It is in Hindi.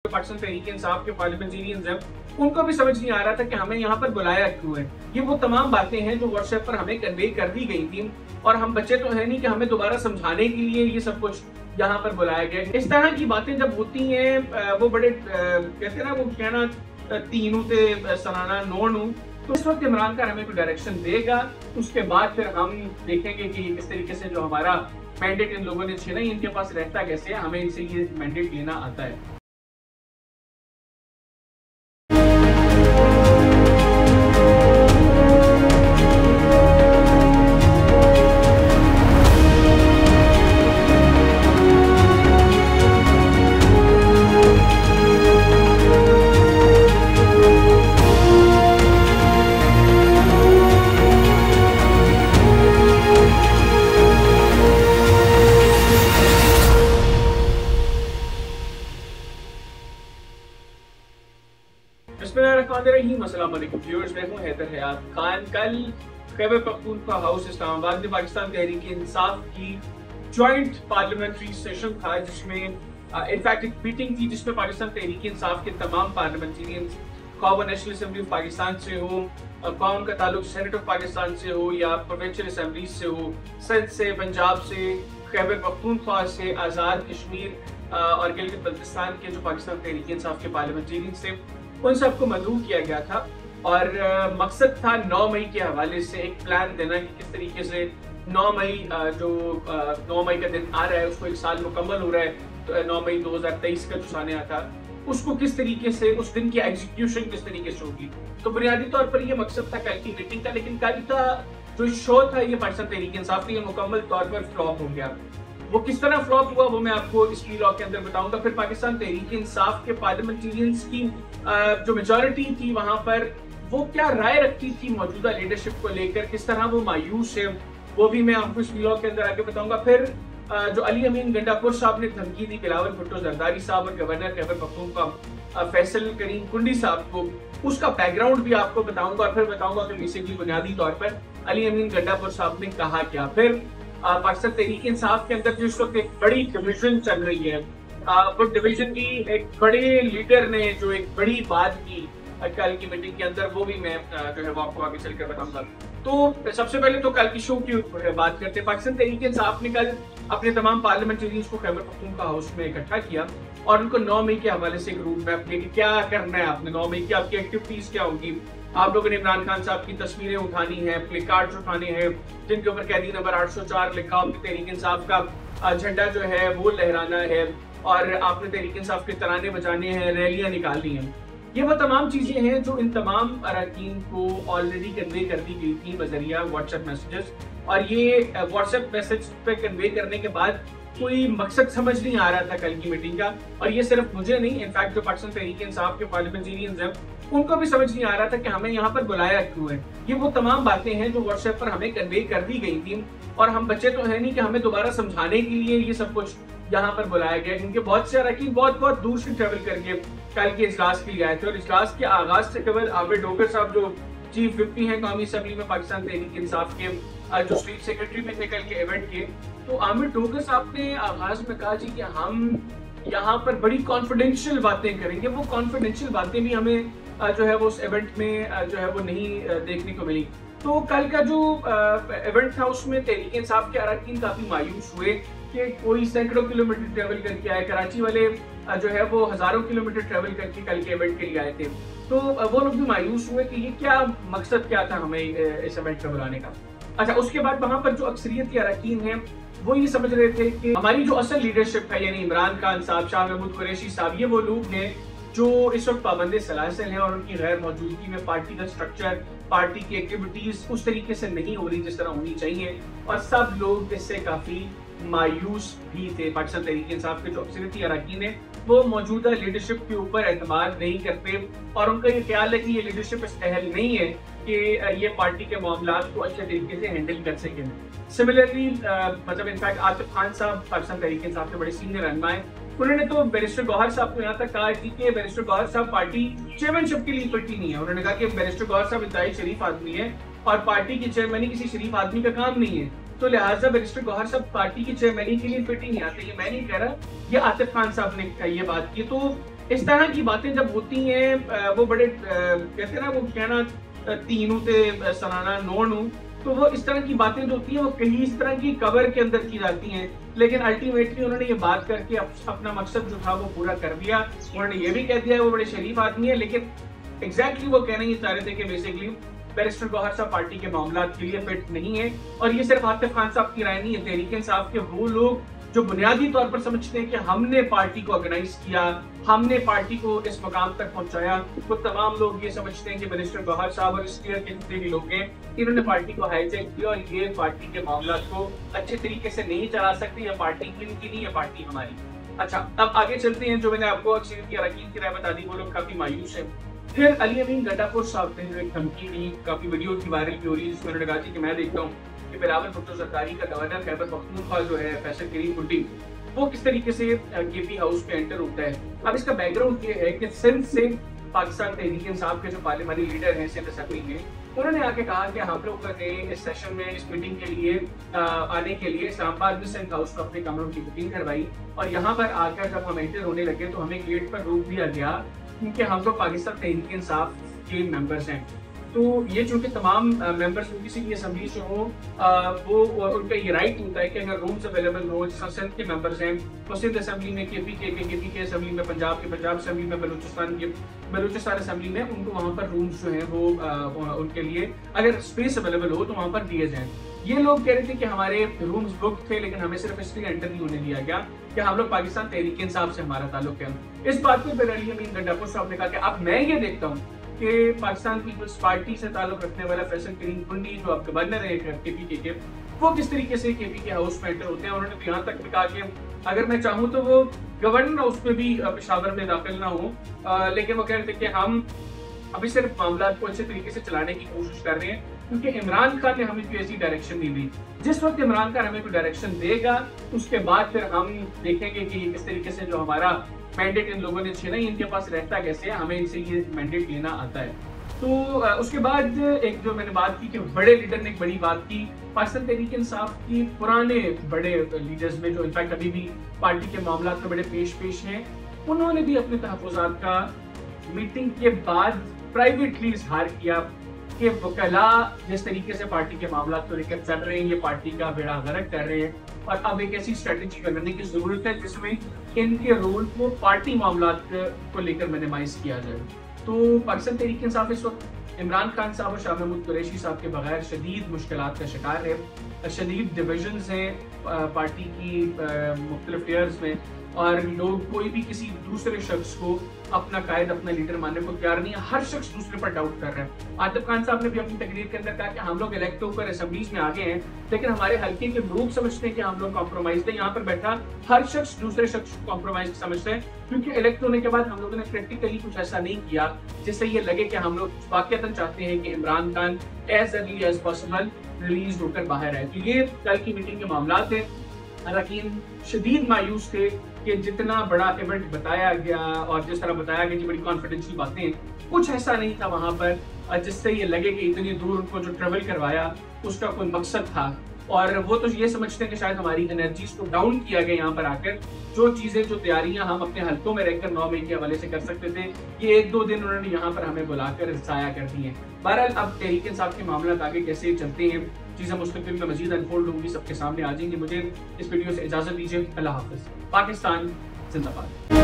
पाकिस्तान तहरीक-ए-इंसाफ के पार्लियामेंटेरियंस हैं, उनको भी समझ नहीं आ रहा था कि हमें यहाँ पर बुलाया क्यों है। ये वो तमाम बातें हैं जो व्हाट्सएप पर हमें कन्वे कर दी गई थी और हम बच्चे तो है नहीं कि हमें दोबारा समझाने के लिए ये सब कुछ यहाँ पर बुलाया गया। इस तरह की बातें जब होती हैं वो बड़े कहते हैं ना, वो कहना तीनों ते सनाना नोनू, तो इस वक्त इमरान खान हमें कोई डायरेक्शन देगा, उसके बाद फिर हम देखेंगे कि किस तरीके से जो हमारा मैंडेट इन लोगों ने छीना, इनके पास रहता कैसे है, हमें इनसे ये मैंडेट लेना आता है। कल खैबर पख्तूनख्वा हाउस इस्लामाबाद में पाकिस्तान तहरीक-ए-इंसाफ की जॉइंट पार्लियामेंट्री सेशन था, जिसमें इनफैक्ट एक मीटिंग थी जिसमें पाकिस्तान तहरीक-ए-इंसाफ के तमाम पार्लियामेंटेरियंस, खा वो नेशनल असेंबली ऑफ पाकिस्तान से हो, खा उनका ताल्लुक सेनेट ऑफ पाकिस्तान से हो या प्रोविंशियल असेंबलीज से हो, सिंध से, पंजाब से, खैबर पख्तूनख्वा से, आज़ाद कश्मीर और गिलगित बल्तिस्तान के जो पाकिस्तान तहरीक-ए-इंसाफ के पार्लियामेंटेरियंस थे, उन सबको मदऊ किया गया था। और मकसद था 9 मई के हवाले से एक प्लान देना कि किस तरीके से 9 मई जो 9 मई का दिन आ रहा है, उसको एक साल मुकम्मल हो रहा है, तो 9 मई 2023 का जो सानिया था, उसको किस तरीके से उस दिन की एग्जीक्यूशन किस तरीके से होगी। तो बुनियादी तौर पर ये मकसद था कल की मीटिंग का, लेकिन कल का जो शो था ये पाकिस्तान तहरीक-ए-इंसाफ का, ये मुकम्मल तौर पर फ्लॉप हो गया। वो किस तरह फ्लॉप हुआ वो मैं आपको इस व्लॉग के अंदर बताऊंगा। फिर पाकिस्तान तहरीक-ए-इंसाफ के पार्लियामेंटेरियंस की जो मेजॉरिटी थी वहां पर, वो क्या राय रखती थी मौजूदा लीडरशिप को लेकर, किस तरह वो मायूस है, वो भी मैं आपको इस व्लॉग के अंदर आगे बताऊंगा। फिर जो अली अमीन गंडापुर साहब ने धमकी दी बिलावल भुट्टो जरदारी साहब और गवर्नर खैबर पख्तूनख्वा फैसल करीम कुंडी साहब को, उसका बैकग्राउंड भी आपको बताऊंगा और फिर बताऊंगा कि बेसिकली बुनियादी तौर पर अली अमीन गंडापुर साहब ने कहा क्या। फिर पाकिस्तान तहरीक-ए-इंसाफ के अंदर जो इस वक्त एक बड़ी डिविजन चल रही है, वो डिविजन की एक बड़े लीडर ने जो एक बड़ी बात की कल की मीटिंग के अंदर, वो भी मैं जो है वो आपको आगे चलकर बताऊंगा। तो सबसे पहले तो कल की शो की बात करते हैं। पाकिस्तान तहरीक-ए-इंसाफ ने कल अपने तमाम पार्लियामेंटेरियंस को खैबर पख्तूनख्वा हाउस में इकट्ठा किया और उनको 9 मई के हवाले से एक रूट मैप दिया कि क्या करना है आपने 9 मई की, आपकी एक्टिविटीज क्या होगी। आप लोगों ने इमरान खान साहब की तस्वीरें उठानी है, प्ले कार्ड उठाने हैं जिनके ऊपर कैदी नंबर 804 लिखा हो, तहरीक-ए-इंसाफ का झंडा जो है वो लहराना है और आपने तहरीक-ए-इंसाफ के तराने बजाने हैं, रैलियां निकालनी हैं। ये वो तमाम चीजें हैं जो इन तमाम अरकान को ऑलरेडी कन्वे कर दी गई थी बजरिया व्हाट्सएप मैसेजेस, और ये व्हाट्सएप मैसेज पे कन्वे करने के बाद कोई मकसद समझ नहीं आ रहा था कल की मीटिंग का। और ये सिर्फ मुझे नहीं, इनफैक्ट जो पाकिस्तान तहरीक-ए-इंसाफ के पार्लियामेंटेरियंस हैं, उनको भी समझ नहीं आ रहा था कि हमें यहाँ पर बुलाया क्यों है। ये वो तमाम बातें हैं जो व्हाट्सएप पर हमें कन्वे कर दी गई थी और हम बच्चे तो है नहीं कि हमें दोबारा समझाने के लिए ये सब कुछ यहाँ पर बुलाया गया, क्योंकि बहुत से अरकान बहुत दूर से ट्रेवल करके कल के इजलास के लिए आए थे। और इजलास के आगाज से केवल आमिर डोगर साहब जो चीफ विप हैं कौमी असेंबली में पाकिस्तान तहरीक-ए-इंसाफ के, जो स्टेट सेक्रेटरी में थे कल के इवेंट के, तो आमिर डोगर साहब ने आगाज में कहा जी कि हम यहाँ पर बड़ी कॉन्फिडेंशियल बातें करेंगे। वो कॉन्फिडेंशियल बातें भी हमें जो है वो उस इवेंट में जो है वो नहीं देखने को मिली। तो कल का जो इवेंट था उसमें तहरीक-ए-इंसाफ के अरकान काफी मायूस हुए कि कोई सैकड़ों किलोमीटर ट्रेवल करके आए, कराची वाले जो है वो हजारों किलोमीटर ट्रेवल करके कल के इवेंट के लिए आए थे। तो वो लोग भी मायूस हुए कि ये क्या मकसद क्या था हमें इस इवेंट का बुलाने का। अच्छा, उसके बाद वहां पर जो अक्सरियती अरकान हैं वो ये समझ रहे थे कि हमारी जो असल लीडरशिप है, यानी इमरान खान साहब, शाह महमूद कुरैशी साहब, ये वो लोग हैं जो इस वक्त पाबंदे सलासिल हैं और उनकी गैर मौजूदगी में पार्टी का स्ट्रक्चर, पार्टी की एक्टिविटीज उस तरीके से नहीं हो रही जिस तरह होनी चाहिए, और सब लोग इससे काफी मायूस भी थे। पाकिस्तान तहरीक-ए-इंसाफ के जो अक्सरियती अरकान है वो मौजूदा लीडरशिप के ऊपर एतमाद नहीं करते और उनका ये ख्याल है कि ये लीडरशिप इस अहल नहीं है कि ये पार्टी के मामलात को अच्छे तरीके से हैंडल कर सकें। सिमिलरली मतलब इनफैक्ट आतिफ खान साहब पाकिस्तान तहरीक-ए-इंसाफ के बड़े सीनियर रहनुमा हैं, उन्होंने तो बैरिस्टर गौहर साहब को यहाँ तक कहा कि बैरिस्टर गौहर साहब पार्टी चेयरमैनशिप के लिए फिट ही नहीं है। उन्होंने कहा कि बैरिस्टर गौहर साहब इंतहाई शरीफ आदमी है और पार्टी की चेयरमैनी किसी शरीफ आदमी का काम नहीं है, तो लिहाजा बैरिस्टर गौहर साहब पार्टी की चेयरमैनी के लिए फिट ही नहीं आते। ये मैं नहीं कह रहा, ये आतिफ खान साहब ने ये बात की। तो इस तरह की बातें जब होती हैं वो बड़े कहते हैं ना वो कहना तीनों ते सनाना नोनू, तो वो इस तरह की बातें जो होती हैं वो कहीं इस तरह की कवर के अंदर की जाती हैं, लेकिन अल्टीमेटली उन्होंने ये बात करके अपना मकसद जो था वो पूरा कर दिया। उन्होंने ये भी कह दिया वो बड़े शरीफ आदमी है, लेकिन एग्जैक्टली वो कहना ये चाह रहे थे कि बेसिकली बैरिस्टर गौहर साहब पार्टी के मामला के लिए फिट नहीं है। और ये सिर्फ आतिफ खान साहब की राय नहीं है, तहरीक इंसाफ के वो लोग जो बुनियादी तौर पर समझते हैं कि हमने पार्टी को ऑर्गेनाइज किया, हमने पार्टी को इस मुकाम तक पहुंचाया, वो तमाम लोग ये समझते हैं कि बैरिस्टर गौहर साहब और इस टीयर के जितने भी लोग हैं इन्होंने पार्टी को हाईजैक किया और ये पार्टी के मामला को अच्छे तरीके से नहीं चला सकते। ये पार्टी इनकी नहीं, ये पार्टी हमारी। अच्छा, अब आगे चलते हैं। जो मैंने आपको अरकीन की राय बता दी, वो लोग काफी मायूस है। फिर अली अमीन गंडापुर साहब ने जो एक धमकी दी, काफी वीडियो की वायरल भी हो रही है, जिसमें उन्होंने कहा कि मैं देखता हूँ कि बिलावल भुट्टो सरकारी का गवर्नर खैबर पख्तूनख्वा जो है फैसल करीम बुड्डी, वो किस तरीके से केपी हाउस पे एंटर होता है। अब इसका बैकग्राउंड ये है कि सिंध से पाकिस्तान तहरीक इंसाफ के जो पार्लियामेंटी लीडर हैं सिंध असेंबली में, उन्होंने आके कहा कि हम लोग ने इस सेशन में इस मीटिंग के लिए आने के लिए इस्लामाबाद में सिंध हाउस को अपने कमरों की बुकिंग करवाई, और यहाँ पर आकर जब हम एंटर होने लगे तो हमें गेट पर रोक दिया गया क्योंकि हम लोग पाकिस्तान तहरीक इंसाफ के मेंबर्स हैं। तो ये चूंकि तमाम मेंबर्स किसी भी असेंबली से हो, वो उनका ये राइट होता है कि अगर रूम्स अवेलेबल हो, जिस सिंध के मेंबर्स हैं तो सिंध असेंबली में केपी के असेंबली में, पंजाब के पंजाब असेंबली में, बलूचिस्तान असेंबली में, उनको वहाँ पर रूम्स जो हैं वो उनके लिए अगर स्पेस अवेलेबल हो तो वहाँ पर दिए जाएं। ये लोग कह रहे थे कि हमारे रूम्स बुक थे, लेकिन हमें सिर्फ इसलिए एंटर नहीं होने दिया गया कि हम लोग पाकिस्तान तहरीक इंसाफ से हमारा ताल्लुक है। इस बात पर फिर अली अमीन गंडापुर साहब ने कहा कि अब मैं ये देखता हूँ कि पाकिस्तान पीपल्स पार्टी से ताल्लुक रखने वाला फैसल करीम बुंडी जो अब गवर्नर है केपी के, वो किस तरीके से केपी के हाउस में एंटर होते हैं। उन्होंने यहाँ तक भी कहा कि अगर मैं चाहूँ तो वो गवर्नर हाउस में भी पेशावर में दाखिल ना हो, लेकिन वो कह रहे थे कि हम अभी सिर्फ मामला को अच्छे तरीके से चलाने की कोशिश कर रहे हैं, क्योंकि इमरान खान ने हमें कोई ऐसी डायरेक्शन नहीं दी। जिस वक्त इमरान खान हमें कोई डायरेक्शन देगा उसके बाद फिर हम देखेंगे कि किस तरीके से जो हमारा मैंडेट इन लोगों ने छीना, इनके पास रहता कैसे है, हमें इनसे ये मैंडेट लेना आता है। तो उसके बाद एक जो मैंने बात की कि बड़े लीडर ने एक बड़ी बात की, पाकिस्तान तहरीक इंसाफ की पुराने बड़े लीडर्स में जो इनफैक्ट अभी भी पार्टी के मामला में बड़े पेश हैं, उन्होंने भी अपने तहफ़्फ़ुज़ात का मीटिंग के बाद प्राइवेटली इजहार किया कि वकला जिस तरीके से पार्टी के मामला को लेकर चल रहे हैं, ये पार्टी का बेड़ा गर्क कर रहे हैं, और अब एक ऐसी स्ट्रेटेजी बनाने की जरूरत है जिसमें इनके रोल को पार्टी मामला को लेकर मिनिमाइज किया जाए। तो पाकिस्तान तहरीक इंसाफ इस वक्त इमरान खान साहब और शाह महमूद कुरैशी साहब के बगैर शदीद मुश्किलात का शिकार है। शदीद डिविजन्स हैं पार्टी की मुख्तलिफ लेयर्स में, और लोग कोई भी किसी दूसरे शख्स को अपना कायद, अपना लीडर मानने को तैयार नहीं है। हर शख्स दूसरे पर डाउट कर रहा है। आतिफ खान साहब ने भी अपनी तकरीर के अंदर कहा कि हम लोग इलेक्ट होकर असेंबलीज में आ गए हैं, लेकिन हमारे हल्के के लोग समझते हैं कि हम लोग कॉम्प्रोमाइज थे। यहाँ पर बैठा हर शख्स दूसरे शख्स को कॉम्प्रोमाइज समझते हैं, क्योंकि इलेक्ट होने के बाद हम लोगों ने प्रैक्टिकली कुछ ऐसा नहीं किया जिससे ये लगे कि हम लोग वाकईतन चाहते हैं कि Imran Khan as early as possible release होकर बाहर आए। तो ये कल की मीटिंग के मामला थे। अरकान शदीद मायूस थे कि जितना बड़ा इवेंट बताया गया और जिस तरह बताया गया कि बड़ी कॉन्फिडेंशियल बातें, कुछ ऐसा नहीं था वहाँ पर जिससे ये लगे कि इतनी दूर उनको जो ट्रेवल करवाया उसका कोई मकसद था। और वो तो ये समझते हैं कि शायद हमारी एनर्जीज को डाउन किया गया यहाँ पर आकर। जो चीज़ें, जो तैयारियां हम अपने हल्कों में रहकर 9 मई के हवाले से कर सकते थे, ये 1-2 दिन उन्होंने यहाँ पर हमें बुलाकर ज़ाया कर दी हैं। बहरहाल अब तहरीक इंसाफ के मामला आगे कैसे चलते हैं, चीज़ें मुस्तकिल में मजीद अनफोल्ड होंगी, सबके सामने आ जाएंगी। मुझे इस वीडियो से इजाज़त दीजिए। अल्लाह हाफ़िज़। पाकिस्तान जिंदाबाद।